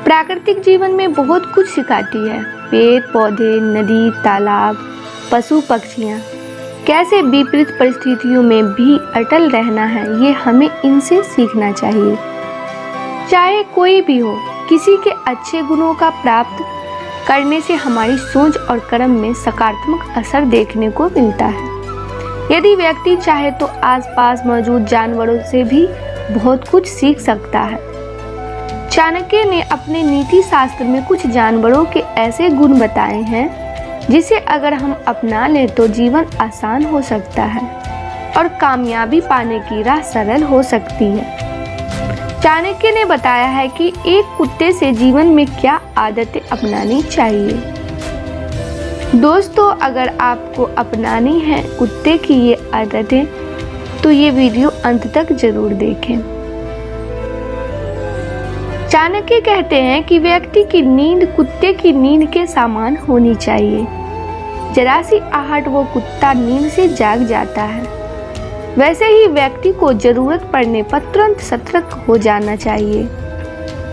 प्राकृतिक जीवन में बहुत कुछ सिखाती है। पेड़ पौधे, नदी, तालाब, पशु पक्षियाँ कैसे विपरीत परिस्थितियों में भी अटल रहना है, ये हमें इनसे सीखना चाहिए। चाहे कोई भी हो, किसी के अच्छे गुणों का प्राप्त करने से हमारी सोच और कर्म में सकारात्मक असर देखने को मिलता है। यदि व्यक्ति चाहे तो आसपास मौजूद जानवरों से भी बहुत कुछ सीख सकता है। चाणक्य ने अपने नीति शास्त्र में कुछ जानवरों के ऐसे गुण बताए हैं जिसे अगर हम अपना लें तो जीवन आसान हो सकता है और कामयाबी पाने की राह सरल हो सकती है। चाणक्य ने बताया है कि एक कुत्ते से जीवन में क्या आदतें अपनानी चाहिए। दोस्तों, अगर आपको अपनानी है कुत्ते की ये आदतें तो ये वीडियो अंत तक जरूर देखें। चाणक्य कहते हैं कि व्यक्ति की नींद कुत्ते की नींद के समान होनी चाहिए। जरा सी आहट वो कुत्ता नींद से जाग जाता है। वैसे ही व्यक्ति को जरूरत पड़ने पर तुरंत सतर्क हो जाना चाहिए।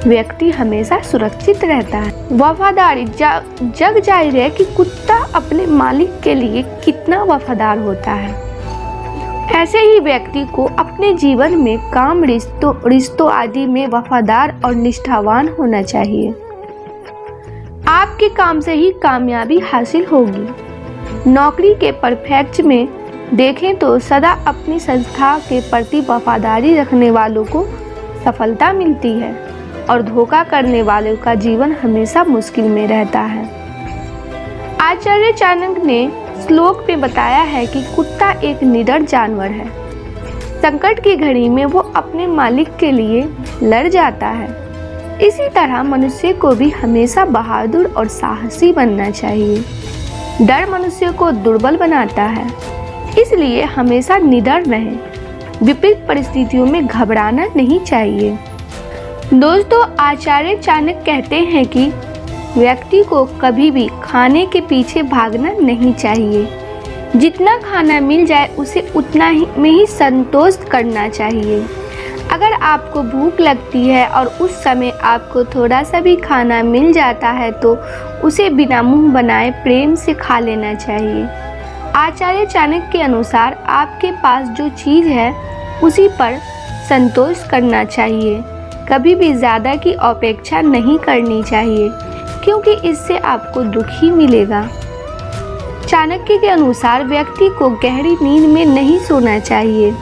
व्यक्ति हमेशा सुरक्षित रहता है। वफादारी जग जाहिर है कि कुत्ता अपने मालिक के लिए कितना वफादार होता है। ऐसे ही व्यक्ति को अपने जीवन में काम, रिश्तों आदि में वफादार और निष्ठावान होना चाहिए। आपके काम से ही कामयाबी हासिल होगी। नौकरी के परिप्रेक्ष्य में देखें तो सदा अपनी संस्था के प्रति वफादारी रखने वालों को सफलता मिलती है और धोखा करने वालों का जीवन हमेशा मुश्किल में रहता है। आचार्य चाणक्य ने श्लोक में बताया है कि कुत्ता एक निडर जानवर है। संकट की घड़ी में वो अपने मालिक के लिए लड़ जाता है। इसी तरह मनुष्य को भी हमेशा बहादुर और साहसी बनना चाहिए। डर मनुष्य को दुर्बल बनाता है, इसलिए हमेशा निडर रहें। विपरीत परिस्थितियों में घबराना नहीं चाहिए। दोस्तों, आचार्य चाणक्य कहते हैं कि व्यक्ति को कभी भी खाने के पीछे भागना नहीं चाहिए। जितना खाना मिल जाए उसे उतना ही में ही संतोष करना चाहिए। अगर आपको भूख लगती है और उस समय आपको थोड़ा सा भी खाना मिल जाता है तो उसे बिना मुंह बनाए प्रेम से खा लेना चाहिए। आचार्य चाणक्य के अनुसार आपके पास जो चीज़ है उसी पर संतोष करना चाहिए। कभी भी ज़्यादा की अपेक्षा नहीं करनी चाहिए क्योंकि इससे आपको दुख ही मिलेगा। चाणक्य के अनुसार व्यक्ति को गहरी नींद में नहीं सोना चाहिए।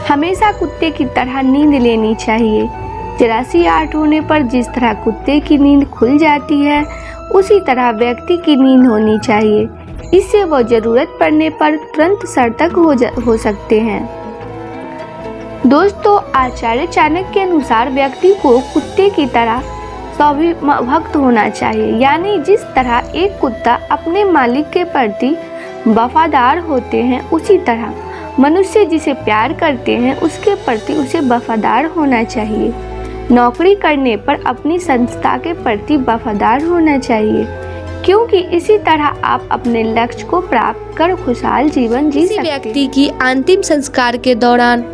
हमेशा कुत्ते की तरह नींद लेनी चाहिए। जरा सी आहट होने पर जिस तरह कुत्ते की नींद खुल जाती है उसी तरह व्यक्ति की नींद होनी चाहिए। इससे वो जरूरत पड़ने पर तुरंत सतर्क हो सकते हैं। दोस्तों, आचार्य चाणक्य के अनुसार व्यक्ति को कुत्ते की तरह स्वाभिभक्त होना चाहिए। यानी जिस तरह एक कुत्ता अपने मालिक के प्रति वफादार होते हैं उसी तरह मनुष्य जिसे प्यार करते हैं उसके प्रति उसे वफादार होना चाहिए। नौकरी करने पर अपनी संस्था के प्रति वफादार होना चाहिए क्योंकि इसी तरह आप अपने लक्ष्य को प्राप्त कर खुशहाल जीवन जी सकते हैं। व्यक्ति की अंतिम संस्कार के दौरान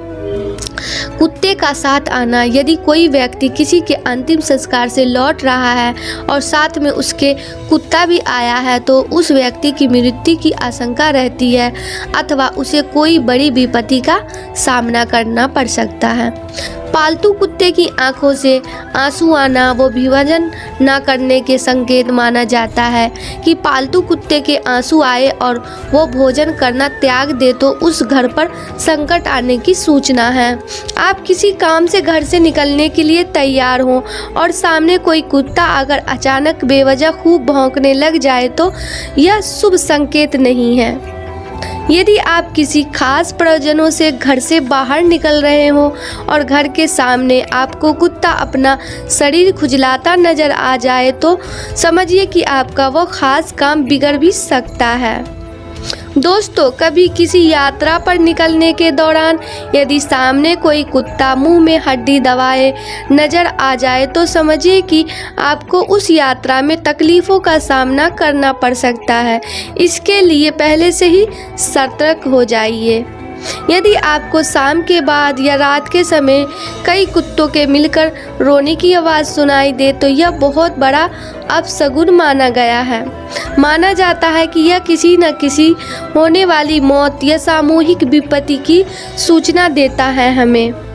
कुत्ते का साथ आना। यदि कोई व्यक्ति किसी के अंतिम संस्कार से लौट रहा है और साथ में उसके कुत्ता भी आया है तो उस व्यक्ति की मृत्यु की आशंका रहती है अथवा उसे कोई बड़ी विपत्ति का सामना करना पड़ सकता है। पालतू कुत्ते की आंखों से आंसू आना वो विभाजन न करने के संकेत माना जाता है कि पालतू कुत्ते के आंसू आए और वो भोजन करना त्याग दे तो उस घर पर संकट आने की सूचना है। आप किसी काम से घर से निकलने के लिए तैयार हों और सामने कोई कुत्ता अगर अचानक बेवजह खूब भौंकने लग जाए तो यह शुभ संकेत नहीं है। यदि आप किसी खास प्रयोजनों से घर से बाहर निकल रहे हो और घर के सामने आपको कुत्ता अपना शरीर खुजलाता नजर आ जाए तो समझिए कि आपका वो खास काम बिगड़ भी सकता है। दोस्तों, कभी किसी यात्रा पर निकलने के दौरान यदि सामने कोई कुत्ता मुंह में हड्डी दबाए नजर आ जाए तो समझिए कि आपको उस यात्रा में तकलीफ़ों का सामना करना पड़ सकता है। इसके लिए पहले से ही सतर्क हो जाइए। यदि आपको शाम के बाद या रात के समय कई कुत्तों के मिलकर रोने की आवाज़ सुनाई दे तो यह बहुत बड़ा अपशगुन माना गया है। माना जाता है कि यह किसी न किसी होने वाली मौत या सामूहिक विपत्ति की सूचना देता है हमें।